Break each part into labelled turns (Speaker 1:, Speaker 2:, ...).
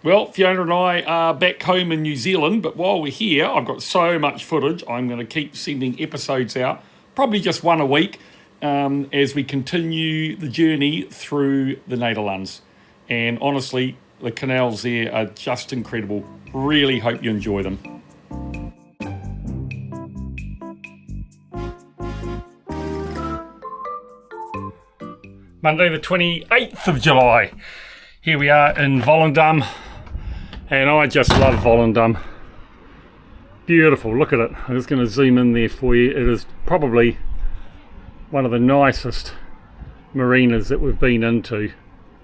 Speaker 1: Well, Fiona and I are back home in New Zealand, but while we're here, I've got so much footage. I'm going to keep sending episodes out, probably just one a week, as we continue the journey through the Nederlands. And honestly, the canals there are just incredible. Really hope you enjoy them. Monday the 28th of July. Here we are in Volendam, and I just love Volendam. Beautiful, look at it. I'm just going to zoom in there for you. It is probably one of the nicest marinas that we've been into.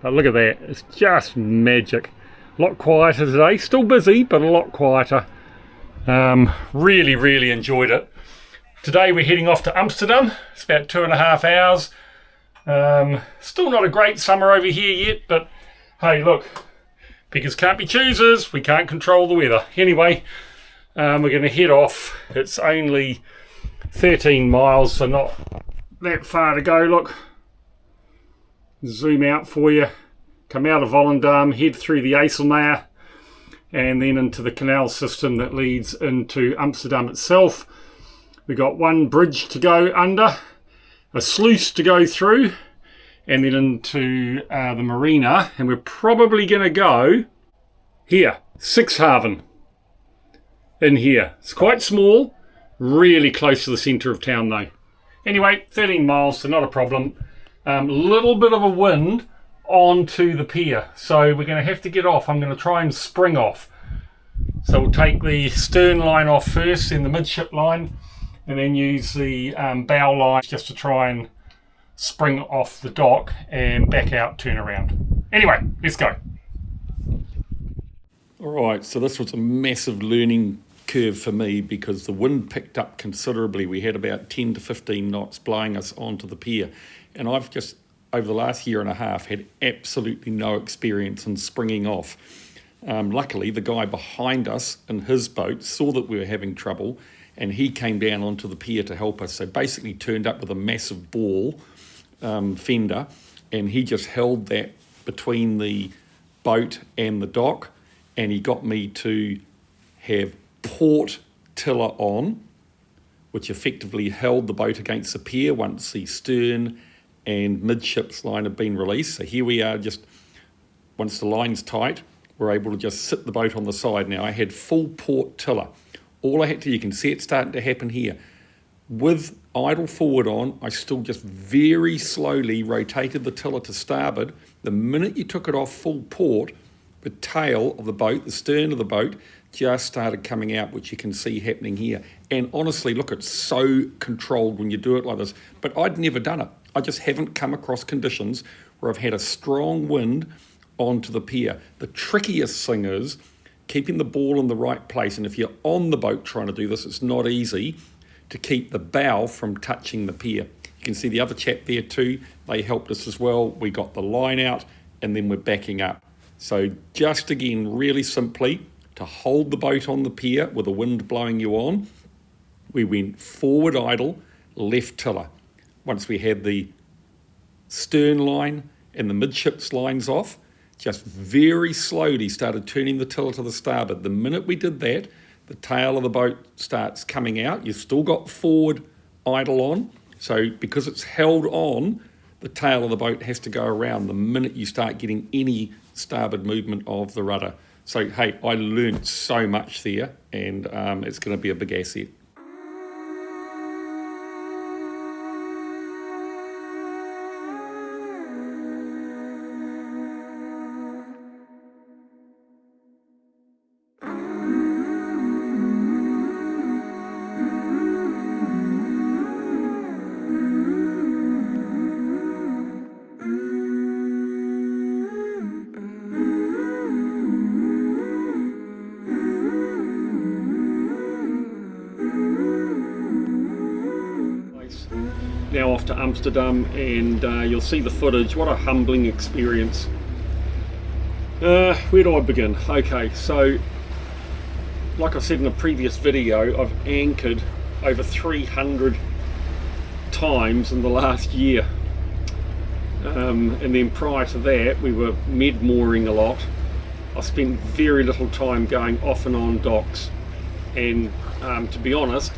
Speaker 1: But look at that, it's just magic. A lot quieter today, still busy, but a lot quieter. Really enjoyed it. Today we're heading off to Amsterdam. It's about 2.5 hours. Still not a great summer over here yet, but hey, look, beggars can't be choosers. We can't control the weather. Anyway, we're going to head off. It's only 13 miles, so not that far to go. Look, zoom out for you. Come out of Volendam, head through the IJsselmeer, and then into the canal system that leads into Amsterdam itself. We've got one bridge to go under, a sluice to go through, and then into the marina, and we're probably going to go here, Sixhaven, in here. It's quite small, really close to the centre of town though. Anyway, 13 miles, so not a problem. Little bit of a wind onto the pier, so we're going to have to get off. I'm going to try and spring off. So we'll take the stern line off first, then the midship line, and then use the bow line just to try and spring off the dock and back out, turn around. Anyway, let's go. Alright, so this was a massive learning curve for me because the wind picked up considerably. We had about 10 to 15 knots blowing us onto the pier, and I've just, over the last year and a half, had absolutely no experience in springing off. Luckily, the guy behind us in his boat saw that we were having trouble, and he came down onto the pier to help us. So basically turned up with a massive ball fender, and he just held that between the boat and the dock, and he got me to have port tiller on, which effectively held the boat against the pier once the stern and midships line had been released. So here we are, just once the line's tight, we're able to just sit the boat on the side. Now I had full port tiller. All I had to, you can see it starting to happen here. With idle forward on, I still just very slowly rotated the tiller to starboard. The minute you took it off full port, the tail of the boat, the stern of the boat, just started coming out, which you can see happening here. And honestly, look, it's so controlled when you do it like this. But I'd never done it. I just haven't come across conditions where I've had a strong wind onto the pier. The trickiest thing is keeping the ball in the right place. And if you're on the boat trying to do this, it's not easy to keep the bow from touching the pier. You can see the other chap there too. They helped us as well. We got the line out and then we're backing up. So just again, really simply, to hold the boat on the pier with the wind blowing you on, we went forward idle, left tiller. Once we had the stern line and the midships lines off, just very slowly started turning the tiller to the starboard. The minute we did that, the tail of the boat starts coming out. You've still got forward idle on. So because it's held on, the tail of the boat has to go around the minute you start getting any starboard movement of the rudder. So, hey, I learned so much there, and it's going to be a big asset. Now off to Amsterdam, and you'll see the footage. What a humbling experience. Where do I begin? Okay, so like I said in a previous video, I've anchored over 300 times in the last year, and then prior to that we were med mooring a lot, I spent very little time going off and on docks, and to be honest,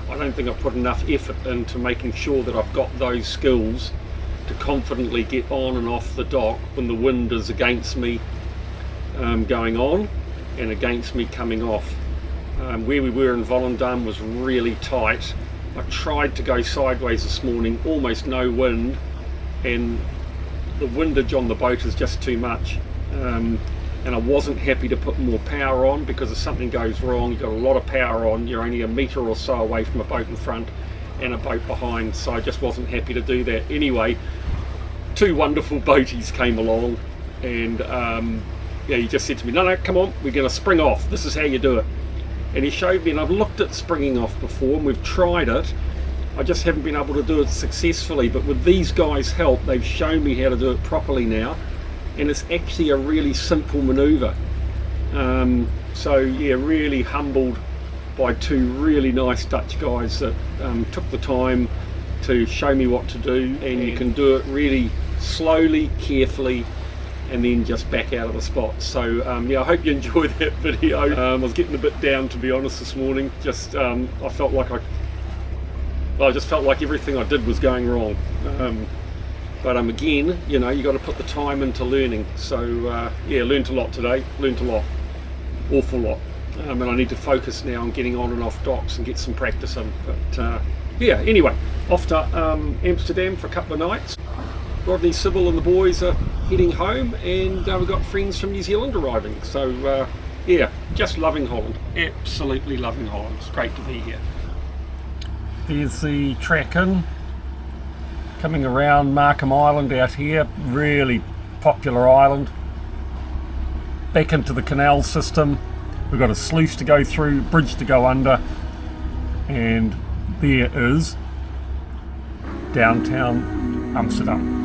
Speaker 1: I don't think I've put enough effort into making sure that I've got those skills to confidently get on and off the dock when the wind is against me going on and against me coming off. Where we were in Volendam was really tight. I tried to go sideways this morning, almost no wind, and the windage on the boat is just too much. And I wasn't happy to put more power on, because if something goes wrong, you've got a lot of power on, you're only a metre or so away from a boat in front and a boat behind, so I just wasn't happy to do that. Anyway, two wonderful boaties came along, and he just said to me, no, come on, we're going to spring off, this is how you do it. And he showed me, and I've looked at springing off before, and we've tried it, I just haven't been able to do it successfully, but with these guys' help, they've shown me how to do it properly now, and it's actually a really simple manoeuvre. So yeah, really humbled by two really nice Dutch guys that took the time to show me what to do, and you can do it really slowly, carefully, and then just back out of the spot. So yeah, I hope you enjoyed that video. I was getting a bit down, to be honest, this morning. Just I just felt like everything I did was going wrong. But again, you know, you got to put the time into learning. So yeah, learned a lot today, learned a lot, awful lot. And I need to focus now on getting on and off docks and get some practice in. But yeah, anyway, off to Amsterdam for a couple of nights. Rodney, Sybil and the boys are heading home, and we've got friends from New Zealand arriving. So yeah, just loving Holland, absolutely loving Holland. It's great to be here. There's the track in, coming around Markham Island out here, really popular island. Back into the canal system, we've got a sluice to go through, bridge to go under, and there is downtown Amsterdam.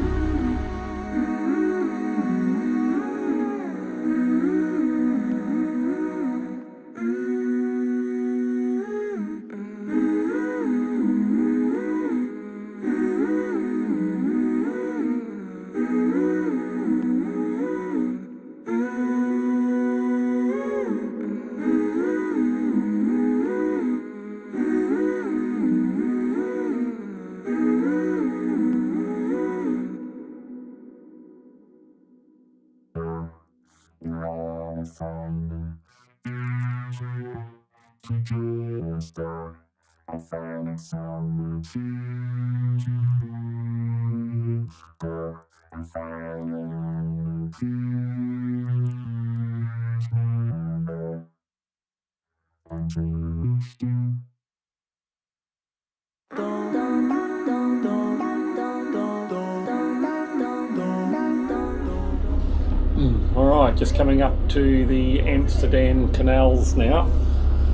Speaker 1: Alright, just coming up to the Amsterdam Canals now.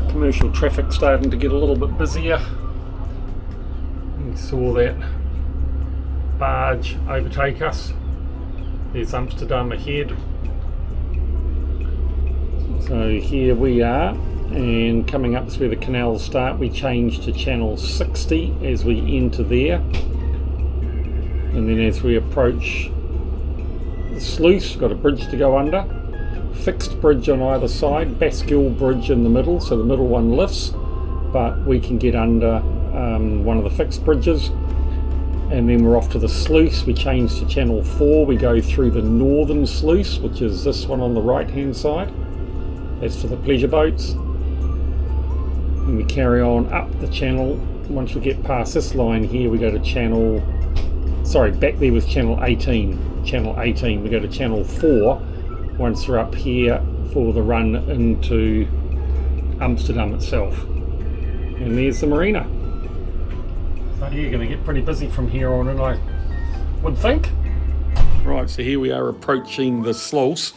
Speaker 1: Commercial traffic starting to get a little bit busier. You saw that barge overtake us. There's Amsterdam ahead. So here we are, and coming up is where the canals start. We change to channel 60 as we enter there, and then as we approach the sluice, we've got a bridge to go under, fixed bridge on either side, bascule bridge in the middle, so the middle one lifts, but we can get under one of the fixed bridges. And then we're off to the sluice. We change to channel 4. We go through the northern sluice, which is this one on the right hand side. That's for the pleasure boats. And we carry on up the channel. Once we get past this line here, we go to channel, sorry, back there was channel 18. Channel 18, we go to channel 4 once we're up here for the run into Amsterdam itself. And there's the marina. So you're going to get pretty busy from here on in, I would think. Right, so here we are approaching the sluice,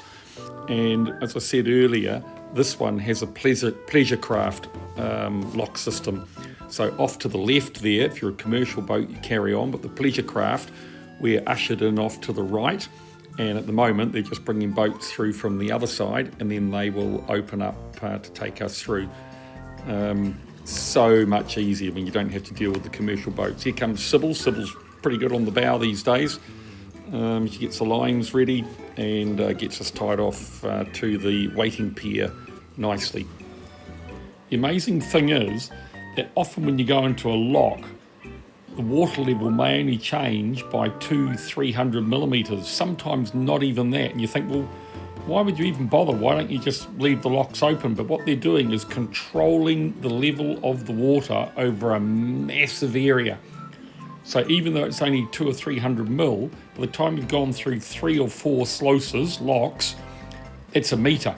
Speaker 1: and as I said earlier, this one has a pleasure craft lock system. So off to the left there, if you're a commercial boat, you carry on, but the pleasure craft, we're ushered in off to the right, and at the moment they're just bringing boats through from the other side, and then they will open up to take us through. So much easier when you don't have to deal with the commercial boats. Here comes Sybil. Sybil's pretty good on the bow these days. She gets the lines ready and gets us tied off to the waiting pier nicely. The amazing thing is that often when you go into a lock, the water level may only change by 200-300 millimetres, sometimes not even that. And you think, well, why would you even bother? Why don't you just leave the locks open? But what they're doing is controlling the level of the water over a massive area. So even though it's only 200 or 300 mil, by the time you've gone through 3 or 4 sluices, locks, it's a metre.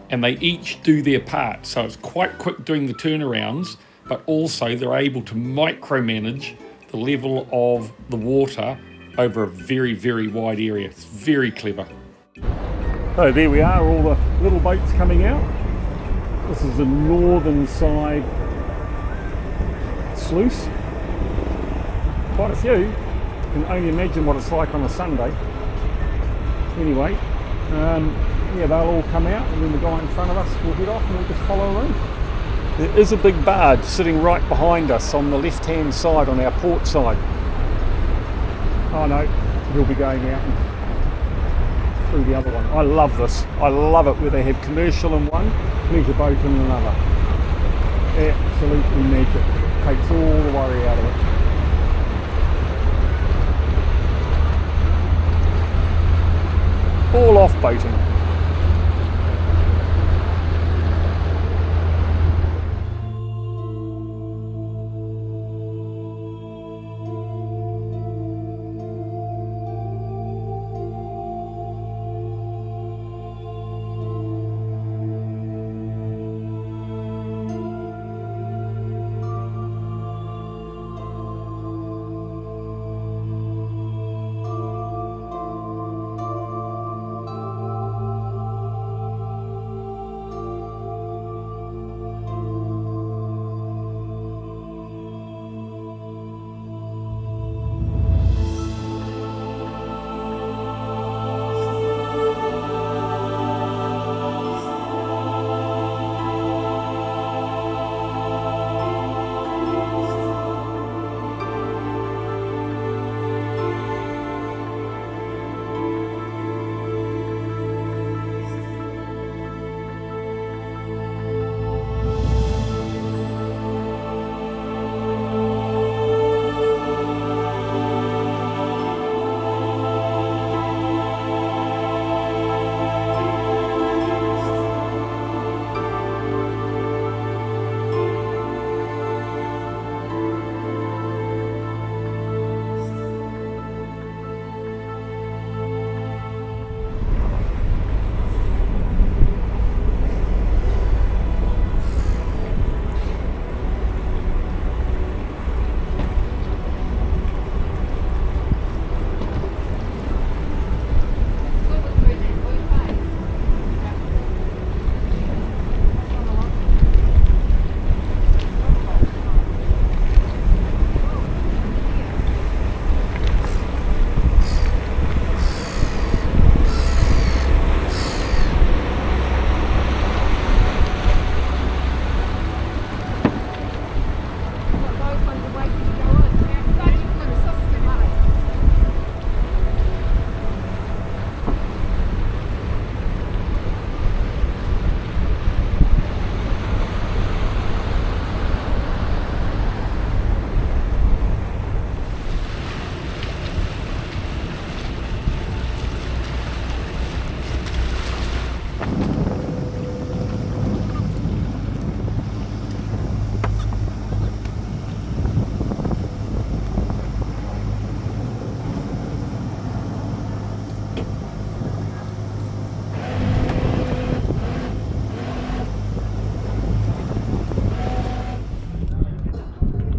Speaker 1: And they each do their part. So it's quite quick doing the turnarounds, but also they're able to micromanage the level of the water over a very, very wide area. It's very clever. So there we are, all the little boats coming out. This is the northern side sluice. Quite a few. You can only imagine what it's like on a Sunday. Anyway, yeah, they'll all come out, and then the guy in front of us will head off and we'll just follow around. There is a big barge sitting right behind us on the left-hand side, on our port side. Oh no, he'll be going out and through the other one. I love this. I love it where they have commercial in one, pleasure boat in another. Absolutely magic. Takes all the worry out of it. All off boating.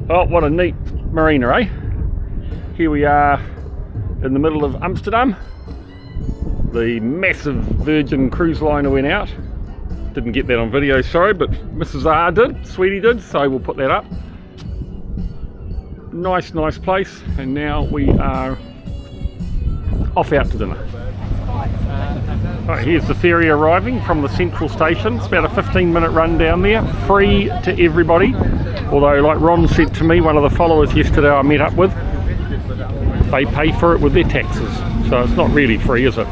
Speaker 1: Oh, what a neat marina, eh? Here we are in the middle of Amsterdam. The massive Virgin cruise liner went out. Didn't get that on video, sorry, but Mrs. R did, Sweetie did, so we'll put that up. Nice place, and now we are off out to dinner. Right, here's the ferry arriving from the central station. It's about a 15-minute run down there, free to everybody. Although, like Ron said to me, one of the followers yesterday I met up with, they pay for it with their taxes. So it's not really free, is it?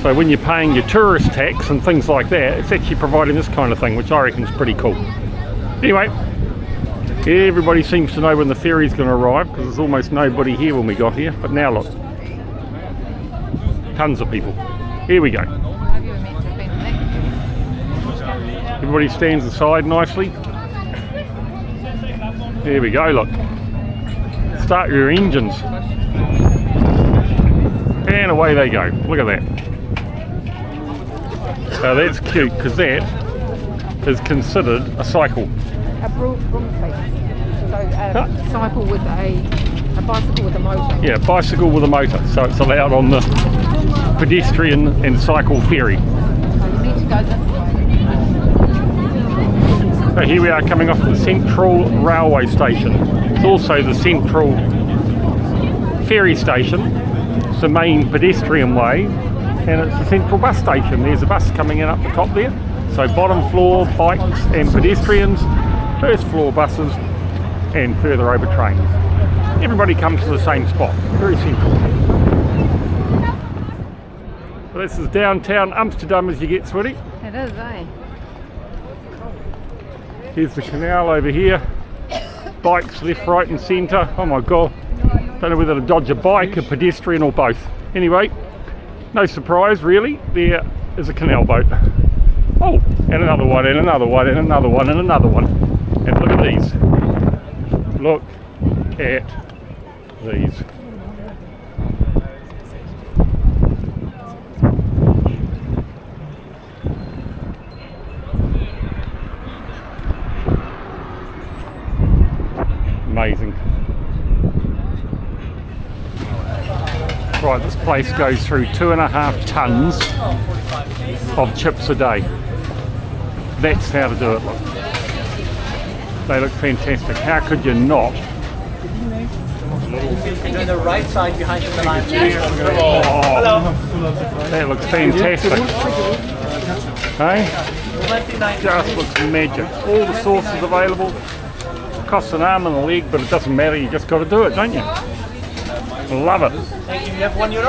Speaker 1: So when you're paying your tourist tax and things like that, it's actually providing this kind of thing, which I reckon is pretty cool. Anyway, everybody seems to know when the ferry's going to arrive, because there's almost nobody here when we got here. But now look, tons of people. Here we go. Everybody stands aside nicely. There we go, look. Start your engines. And away they go. Look at that. So that's cute, because that is considered a cycle.
Speaker 2: A broom seat. So a cycle with a bicycle with a motor.
Speaker 1: Yeah, bicycle with a motor. So it's allowed on the pedestrian and cycle ferry.
Speaker 2: So you need to go this way.
Speaker 1: So here we are coming off the Central Railway Station. It's also the Central Ferry Station. It's the main pedestrian way, and it's the Central Bus Station. There's a bus coming in up the top there. So bottom floor bikes and pedestrians, first floor buses, and further over trains. Everybody comes to the same spot. Very central. So this is downtown Amsterdam as you get, Switty.
Speaker 2: It is, eh?
Speaker 1: Here's the canal over here. Bikes left, right and centre. Oh my god. Don't know whether to dodge a bike, a pedestrian or both. Anyway, no surprise really. There is a canal boat. Oh, and another one, and another one, and another one, and another one. And look at these. Look at these. Amazing. Right, this place goes through 2.5 tons of chips a day. That's how to do it, look. They look fantastic. How could you not?
Speaker 3: Doing the right side behind the line.
Speaker 1: Oh, that looks fantastic. Hey? Just looks magic. All the sauces available. Costs an arm and a leg, but it doesn't matter. You just got to do it, don't you? Love it.
Speaker 3: Thank you. You have €1?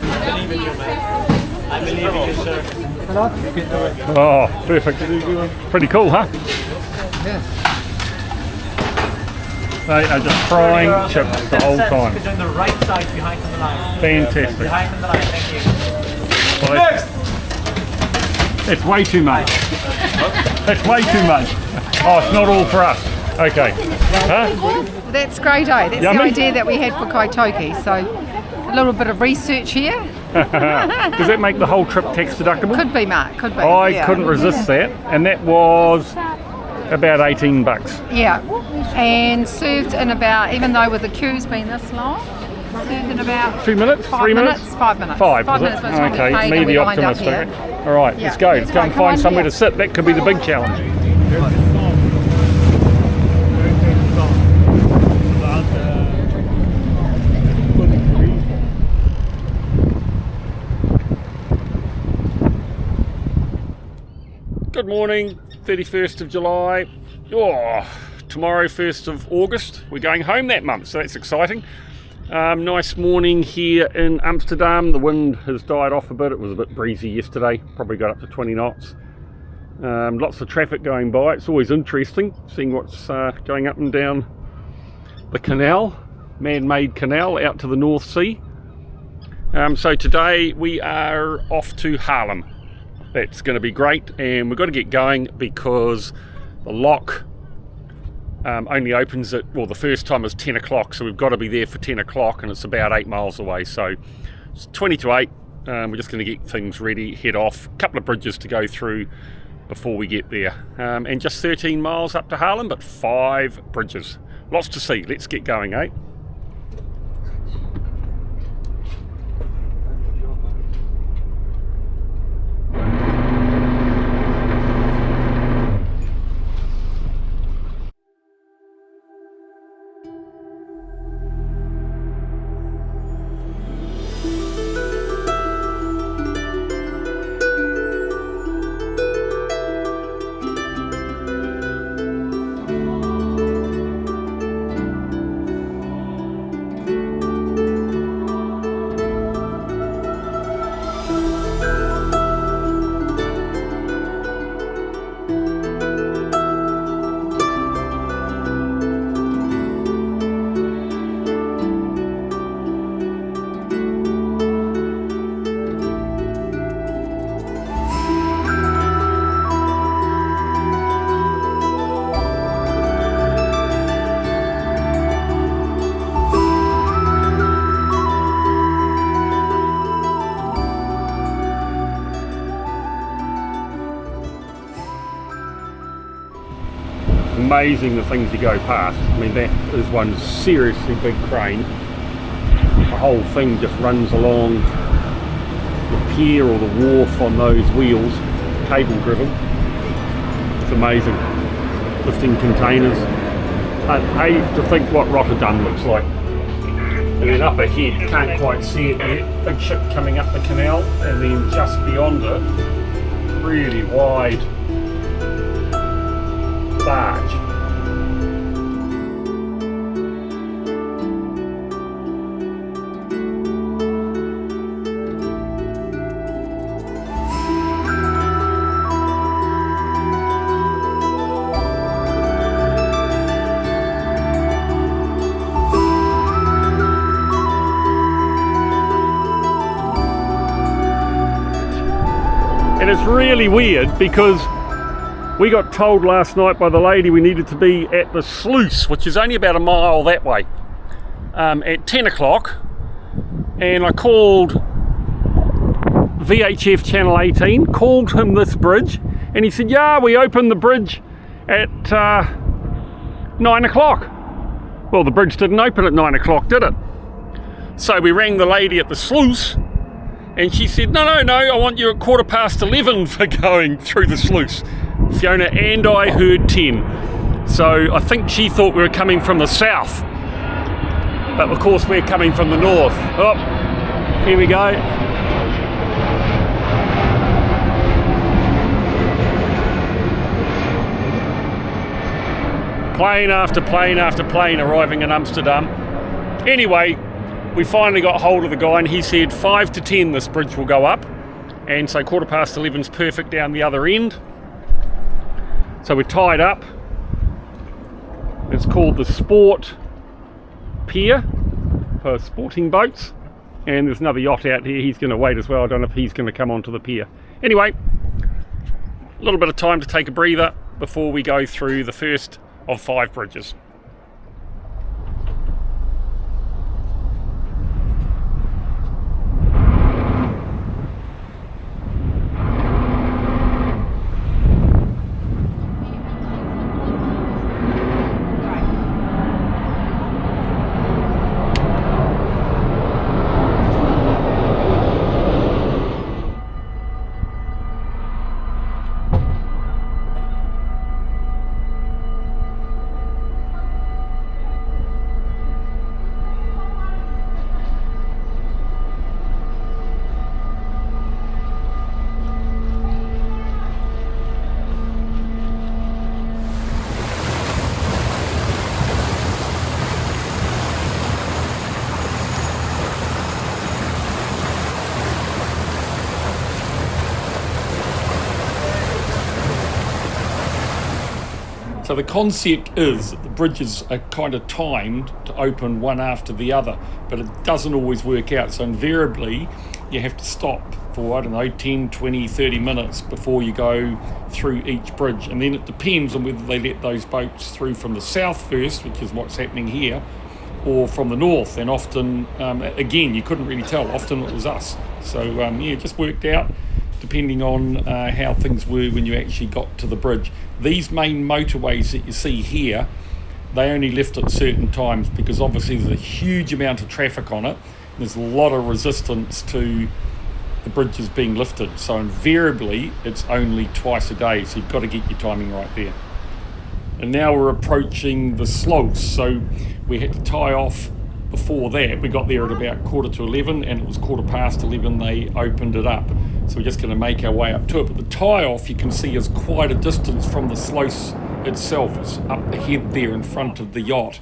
Speaker 3: I believe in you, man. I believe in you, sir. You can do it.
Speaker 1: Oh, perfect. Pretty cool, huh? They are just frying chips the whole time.
Speaker 3: Doing the right side behind the line.
Speaker 1: Fantastic.
Speaker 3: Behind the line. Thank you.
Speaker 1: Well, that's way too much. That's way too much. Oh, it's not all for us. Okay. Huh?
Speaker 2: That's great, eh? That's
Speaker 1: Yummy.
Speaker 2: the idea that we had for Kaitoki. So a little bit of research here.
Speaker 1: Does that make the whole trip tax deductible?
Speaker 2: Could be, Mark. Could be.
Speaker 1: I
Speaker 2: yeah.
Speaker 1: couldn't resist that, and that was about $18.
Speaker 2: Yeah. And served in about, even though with the queues being this long, served in about
Speaker 1: 2 minutes? 3 minutes?
Speaker 2: 5 minutes.
Speaker 1: 5
Speaker 2: 5
Speaker 1: is
Speaker 2: minutes.
Speaker 1: it?
Speaker 2: By the time we
Speaker 1: Okay,
Speaker 2: paid
Speaker 1: me
Speaker 2: and we
Speaker 1: the
Speaker 2: lined up
Speaker 1: optimist.
Speaker 2: here.
Speaker 1: All right,
Speaker 2: Yeah.
Speaker 1: let's go. Let's go and
Speaker 2: Come on
Speaker 1: find somewhere
Speaker 2: here.
Speaker 1: to sit. That could be the big challenge. Good morning, 31st of July. Oh, tomorrow, 1st of August. We're going home that month, so that's exciting. Nice morning here in Amsterdam. The wind has died off a bit. It was a bit breezy yesterday, probably got up to 20 knots. Lots of traffic going by. It's always interesting seeing what's going up and down the canal, man-made canal out to the North Sea. So today we are off to Haarlem. That's going to be great, and we've got to get going because the lock only opens at, well, the first time is 10 o'clock, so we've got to be there for 10 o'clock, and it's about 8 miles away, so it's 20 to 8. We're just going to get things ready, head off. A couple of bridges to go through before we get there, and just 13 miles up to Haarlem, but 5 bridges. Lots to see. Let's get going, eh? amazing the things you go past. I mean, that is one seriously big crane. The whole thing just runs along the pier or the wharf on those wheels, cable driven. It's amazing. Lifting containers. I'd hate to think what Rotterdam looks like. And then up ahead, can't quite see it yet, big ship coming up the canal, and then just beyond it, really wide barge. And it's really weird because we got told last night by the lady we needed to be at the sluice, which is only about a mile that way, at 10 o'clock. And I called VHF Channel 18, called him this bridge, and he said, yeah, we opened the bridge at 9 o'clock. Well, the bridge didn't open at 9 o'clock, did it? So we rang the lady at the sluice, and she said, no, I want you at 11:15 for going through the sluice. Fiona and I heard 10. So I think she thought we were coming from the south. But of course we're coming from the north. Oh, here we go. Plane after plane after plane arriving in Amsterdam. Anyway, we finally got hold of the guy and he said 5 to 10 this bridge will go up, and so 11:15's perfect down the other end. So we're tied up. It's called the Sport Pier for sporting boats, and there's another yacht out here. He's going to wait as well. I don't know if he's going to come onto the pier. Anyway, a little bit of time to take a breather before we go through the first of 5 bridges. So the concept is that the bridges are kind of timed to open one after the other, but it doesn't always work out. So invariably you have to stop for, I don't know, 10, 20, 30 minutes before you go through each bridge. And then it depends on whether they let those boats through from the south first, which is what's happening here, or from the north. And often, again, you couldn't really tell. Often it was us. So yeah, it just worked out depending on how things were when you actually got to the bridge. These main motorways that you see here, they only lift at certain times because obviously there's a huge amount of traffic on it. There's a lot of resistance to the bridges being lifted. So invariably, it's only twice a day. So you've got to get your timing right there. And now we're approaching the sluice. So we had to tie off before that. We got there at about 11:15, and it was 11:15 they opened it up. So we're just going to make our way up to it. But the tie-off, you can see, is quite a distance from the sluice itself. It's up ahead there in front of the yacht.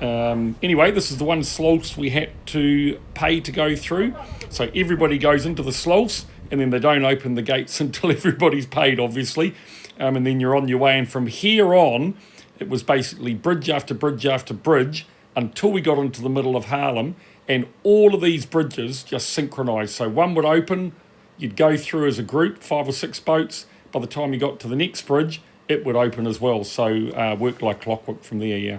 Speaker 1: Anyway, this is the one sluice we had to pay to go through. So everybody goes into the sluice, and then they don't open the gates until everybody's paid, obviously. And then you're on your way. And from here on, it was basically bridge after bridge after bridge until we got into the middle of Haarlem. And all of these bridges just synchronised. So one would open, you'd go through as a group, 5 or 6 boats. By the time you got to the next bridge, it would open as well. So worked like clockwork from there, yeah.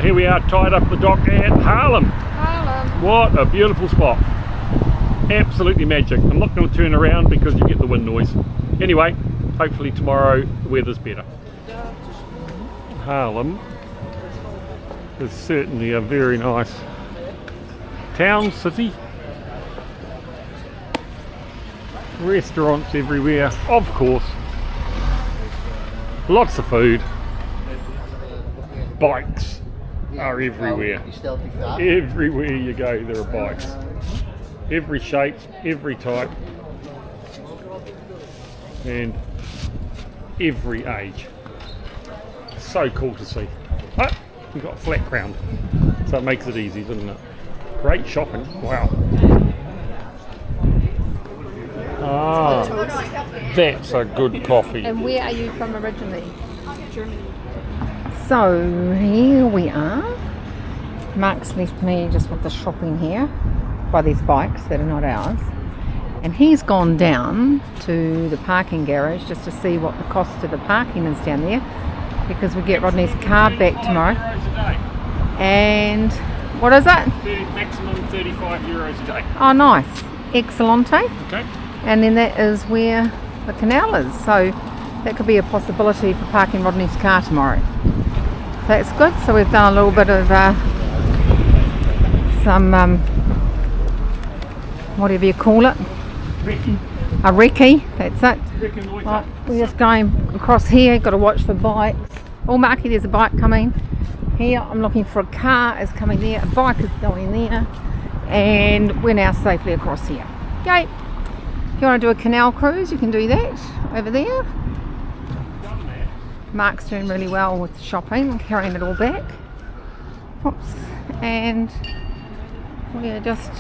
Speaker 1: here we are tied up the dock at Haarlem.
Speaker 2: Haarlem.
Speaker 1: What a beautiful spot. Absolutely magic. I'm not going to turn around because you get the wind noise. Anyway, hopefully tomorrow the weather's better. Haarlem is certainly a very nice town, city. Restaurants everywhere, of course. Lots of food. Bikes are everywhere. Everywhere you go there are bikes. Every shape, every type, and every age. So cool to see. Oh, we've got a flat ground, so it makes it easy, doesn't it? Great shopping, wow. Ah, that's a good coffee.
Speaker 2: And where are you from originally? Germany. So here we are. Mark's left me just with the shopping here by these bikes that are not ours. And he's gone down to the parking garage just to see what the cost of the parking is down there, because we get Rodney's car back tomorrow. And what is it?
Speaker 1: Maximum €35 a day.
Speaker 2: Oh, nice. Excellente.
Speaker 1: Okay.
Speaker 2: And then that is where the canal is, so that could be a possibility for parking Rodney's car tomorrow. That's good. So we've done a little bit of some whatever you call it, a recce, that's it. Right, we're just going across here, got to watch for bikes. Oh, Marky, there's a bike coming here. I'm looking for a car is coming there, a bike is going there, and we're now safely across here. Okay. If you want to do a canal cruise, you can do that over there. Mark's doing really well with shopping and carrying it all back. Oops. And we're just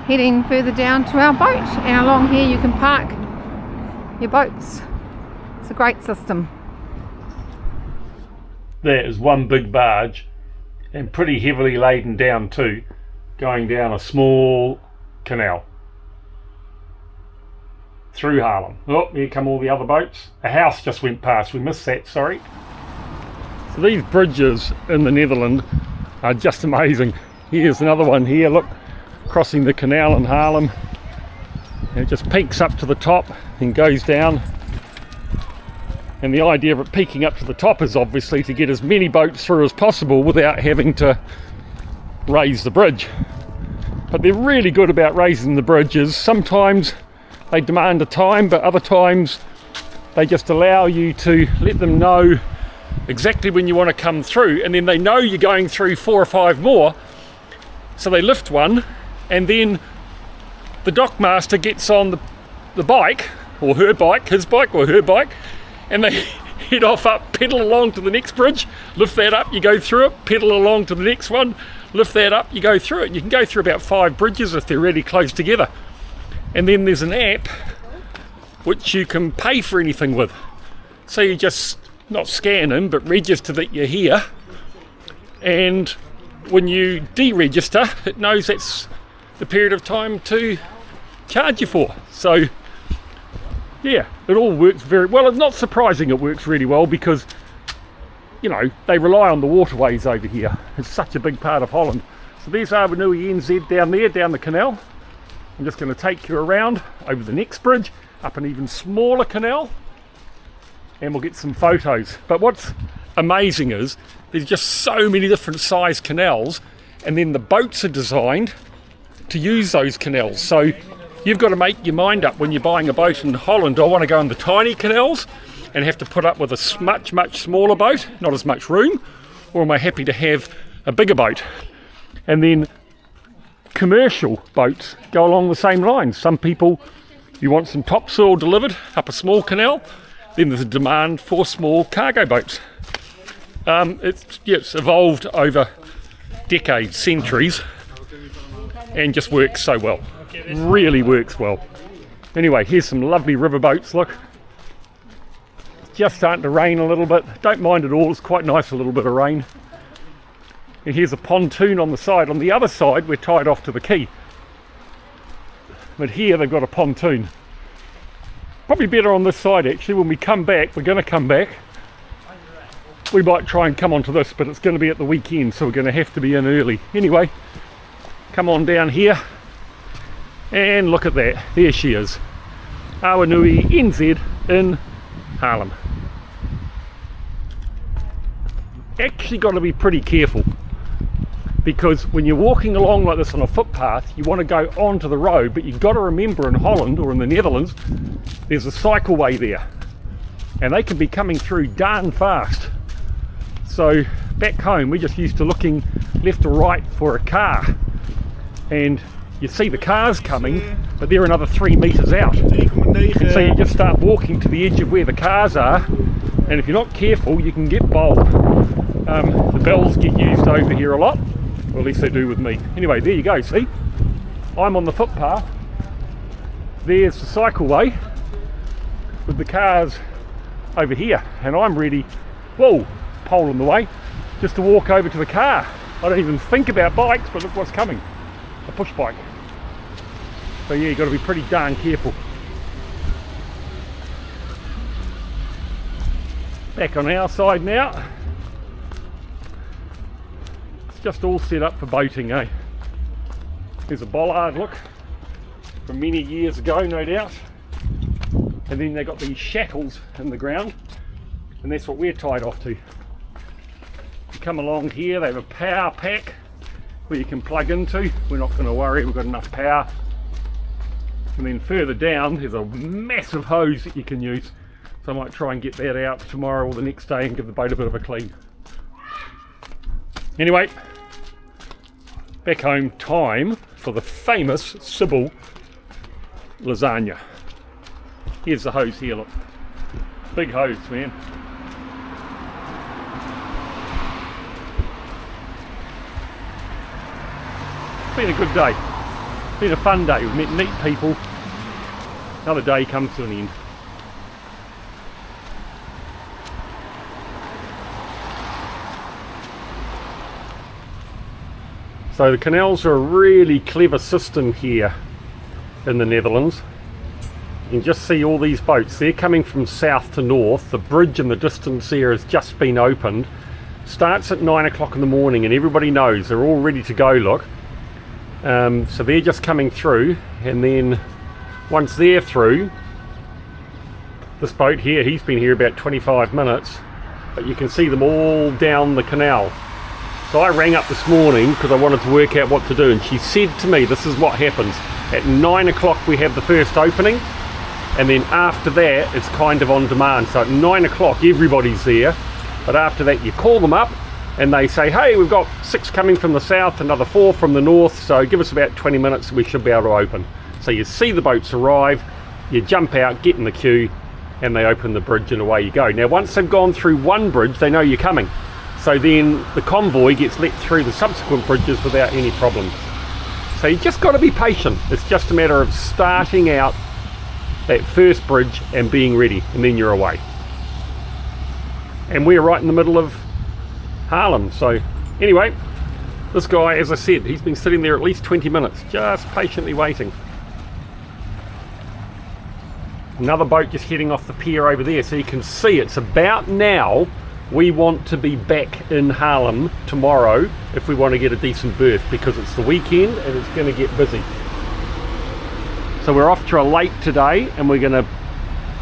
Speaker 2: heading further down to our boat. And along here you can park your boats. It's a great system.
Speaker 1: There is one big barge, and pretty heavily laden down too, going down a small canal through Haarlem. Oh, here come all the other boats. A house just went past, we missed that, sorry. So these bridges in the Netherlands are just amazing. Here's another one here, look, crossing the canal in Haarlem. And it just peaks up to the top and goes down. And the idea of it peaking up to the top is obviously to get as many boats through as possible without having to raise the bridge. But they're really good about raising the bridges. Sometimes they demand a time, but other times they just allow you to let them know exactly when you want to come through, and then they know you're going through 4 or 5 more, so they lift one, and then the dockmaster gets on the bike, or her bike, his bike or her bike, and they head off up, pedal along to the next bridge, lift that up, you go through it, pedal along to the next one, lift that up, you go through it. You can go through about 5 bridges if they're really close together. And then there's an app which you can pay for anything with. So you just not scan in, but register that you're here. And when you deregister, it knows that's the period of time to charge you for. So yeah, it all works very well. It's not surprising it works really well because, you know, they rely on the waterways over here. It's such a big part of Holland. So there's AwanuiNZ down there, down the canal. I'm just going to take you around over the next bridge, up an even smaller canal, and we'll get some photos. But what's amazing is there's just so many different size canals, and then the boats are designed to use those canals. So you've got to make your mind up when you're buying a boat in Holland. Do I want to go in the tiny canals and have to put up with a much smaller boat, not as much room, or am I happy to have a bigger boat? And then commercial boats go along the same lines. Some people, you want some topsoil delivered up a small canal, then there's a demand for small cargo boats. It's evolved over decades, centuries, and just works so well. Really works well. Anyway, here's some lovely river boats, look. It's just starting to rain a little bit. Don't mind at all, it's quite nice, a little bit of rain. And here's a pontoon on the side. On the other side, we're tied off to the quay. But here they've got a pontoon. Probably better on this side actually. When we come back, we're going to come back we might try and come onto this, but it's going to be at the weekend, so we're going to have to be in early. Anyway, come on down here and look at that. There she is. AwanuiNZ in Haarlem. Actually got to be pretty careful, because when you're walking along like this on a footpath, you want to go onto the road, but you've got to remember in Holland or in the Netherlands, there's a cycleway there, and they can be coming through darn fast. So back home, we're just used to looking left or right for a car, and you see the cars coming, but they're another 3 meters out. And so you just start walking to the edge of where the cars are, and if you're not careful, you can get bowled. The bells get used over here a lot, or at least they do with me. Anyway, there you go, see? I'm on the footpath. There's the cycleway with the cars over here, and I'm ready, whoa, pole in the way, just to walk over to the car. I don't even think about bikes, but look what's coming, a push bike. So yeah, you've got to be pretty darn careful. Back on our side now. It's just all set up for boating, eh? There's a bollard, look, from many years ago, no doubt. And then they got these shackles in the ground, and that's what we're tied off to. You come along here, they have a power pack where you can plug into. We're not going to worry, we've got enough power. And then further down, there's a massive hose that you can use. So I might try and get that out tomorrow or the next day and give the boat a bit of a clean. Anyway, back home, time for the famous Sybil lasagna. Here's the hose here, look. Big hose, man. It's been a good day. It's been a fun day. We've met neat people. Another day comes to an end. So the canals are a really clever system here in the Netherlands. You can just see all these boats. They're coming from south to north. The bridge in the distance there has just been opened. Starts at 9 o'clock in the morning, and everybody knows they're all ready to go, look. So they're just coming through, and then once they're through, this boat here, he's been here about 25 minutes, but you can see them all down the canal. So I rang up this morning because I wanted to work out what to do, and she said to me, this is what happens. At 9 o'clock we have the first opening, and then after that it's kind of on demand. So at 9 o'clock everybody's there, but after that you call them up and they say, hey, we've got 6 coming from the south, another 4 from the north, so give us about 20 minutes, we should be able to open. So you see the boats arrive, you jump out, get in the queue, and they open the bridge and away you go. Now once they've gone through one bridge, they know you're coming. So then the convoy gets let through the subsequent bridges without any problems. So you just got to be patient. It's just a matter of starting out that first bridge and being ready, and then you're away. And we're right in the middle of Haarlem. So anyway, this guy, as I said, he's been sitting there at least 20 minutes, just patiently waiting. Another boat just heading off the pier over there, so you can see it's about now. We want to be back in Haarlem tomorrow if we want to get a decent berth, because it's the weekend and it's going to get busy. So we're off to a lake today, and we're going to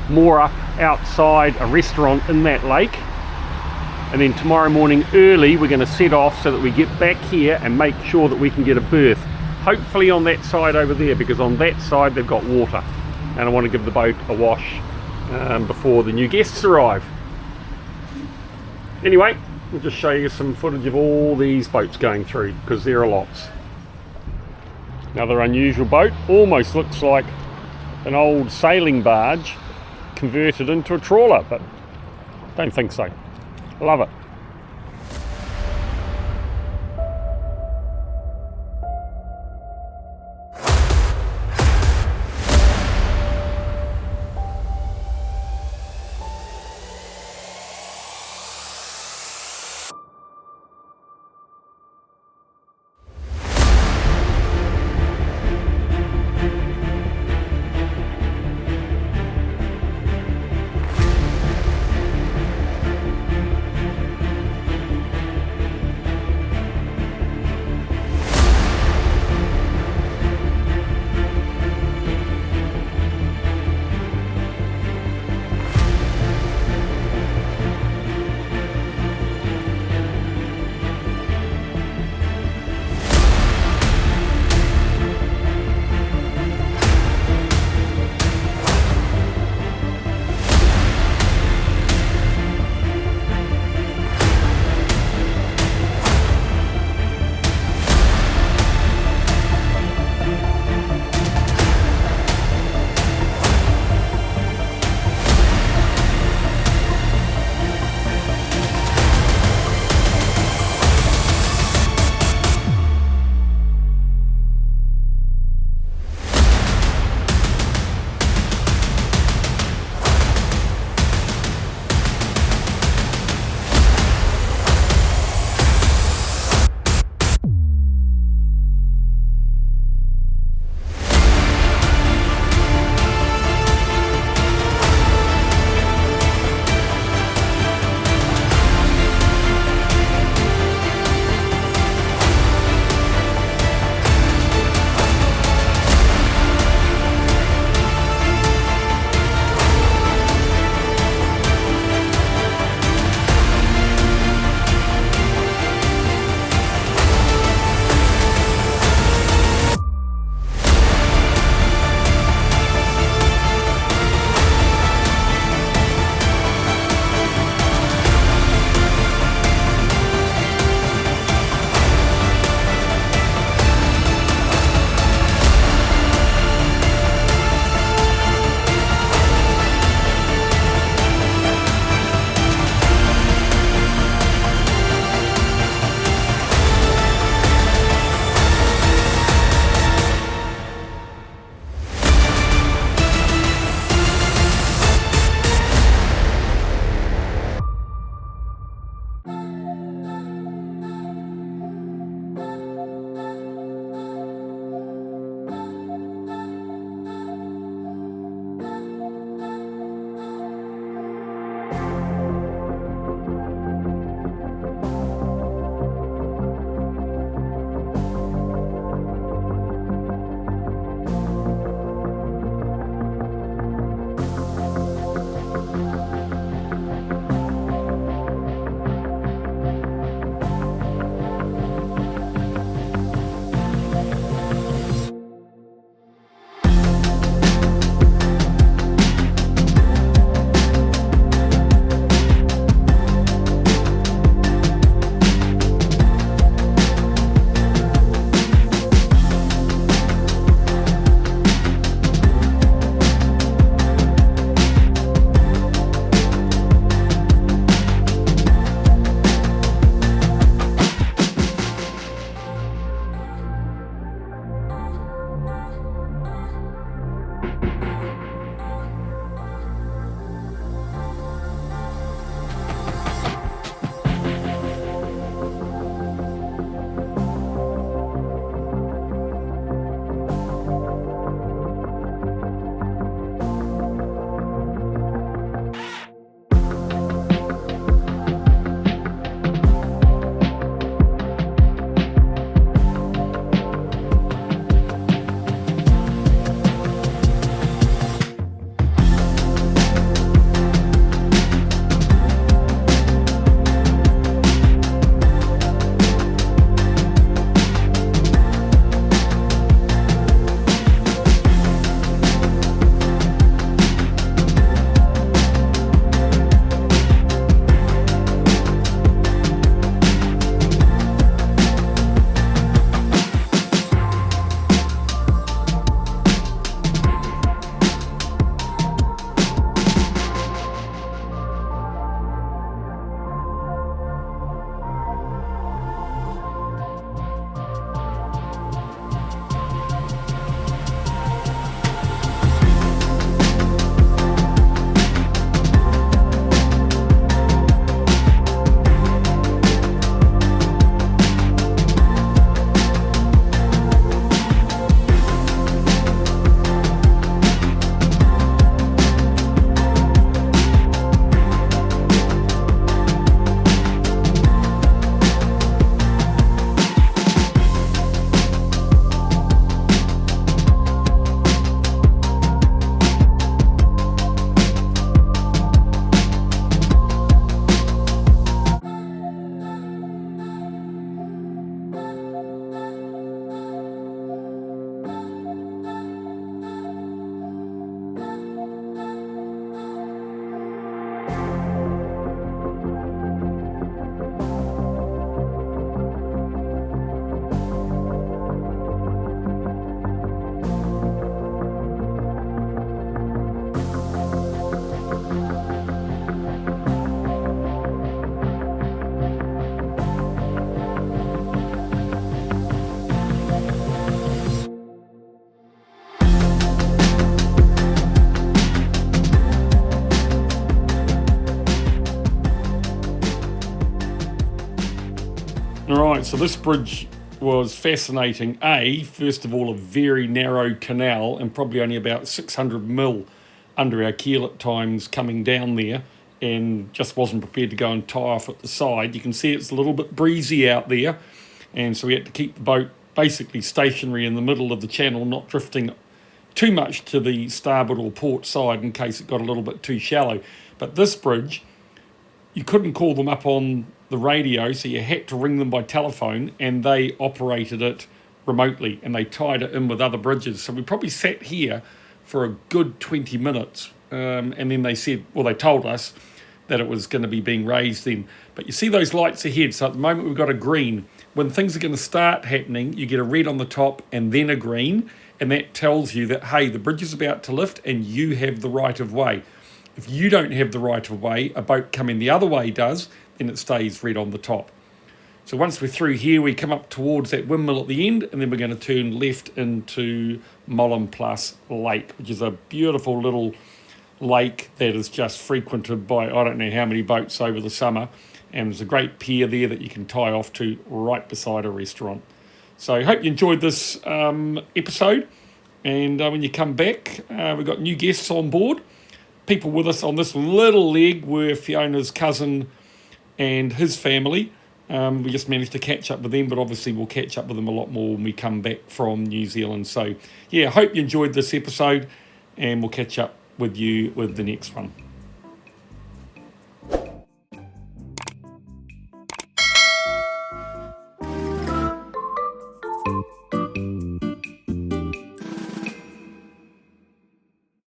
Speaker 1: moor up outside a restaurant in that lake, and then tomorrow morning early we're going to set off so that we get back here and make sure that we can get a berth, hopefully on that side over there, because on that side they've got water and I want to give the boat a wash before the new guests arrive. Anyway, we'll just show you some footage of all these boats going through, because there are lots. Another unusual boat, almost looks like an old sailing barge converted into a trawler, but don't think so. Love it. All right, so this bridge was fascinating. First of all, a very narrow canal and probably only about 600 mil under our keel at times coming down there, and just wasn't prepared to go and tie off at the side. You can see it's a little bit breezy out there, and so we had to keep the boat basically stationary in the middle of the channel, not drifting too much to the starboard or port side in case it got a little bit too shallow. But this bridge, you couldn't call them up on the radio, so you had to ring them by telephone, and they operated it remotely and they tied it in with other bridges. So we probably sat here for a good 20 minutes, and then they said, well, they told us that it was going to be being raised then. But you see those lights ahead, so at the moment we've got a green. When things are going to start happening, you get a red on the top and then a green, and that tells you that, hey, the bridge is about to lift and you have the right of way. If you don't have the right of way, a boat coming the other way does, then it stays red on the top. So once we're through here, we come up towards that windmill at the end, and then we're going to turn left into Mollem Plus Lake, which is a beautiful little lake that is just frequented by I don't know how many boats over the summer, and there's a great pier there that you can tie off to right beside a restaurant. So I hope you enjoyed this episode, and when you come back, we've got new guests on board. People with us on this little leg were Fiona's cousin and his family. We just managed to catch up with them, but obviously we'll catch up with them a lot more when we come back from New Zealand. So yeah, I hope you enjoyed this episode, and we'll catch up with you with the next one.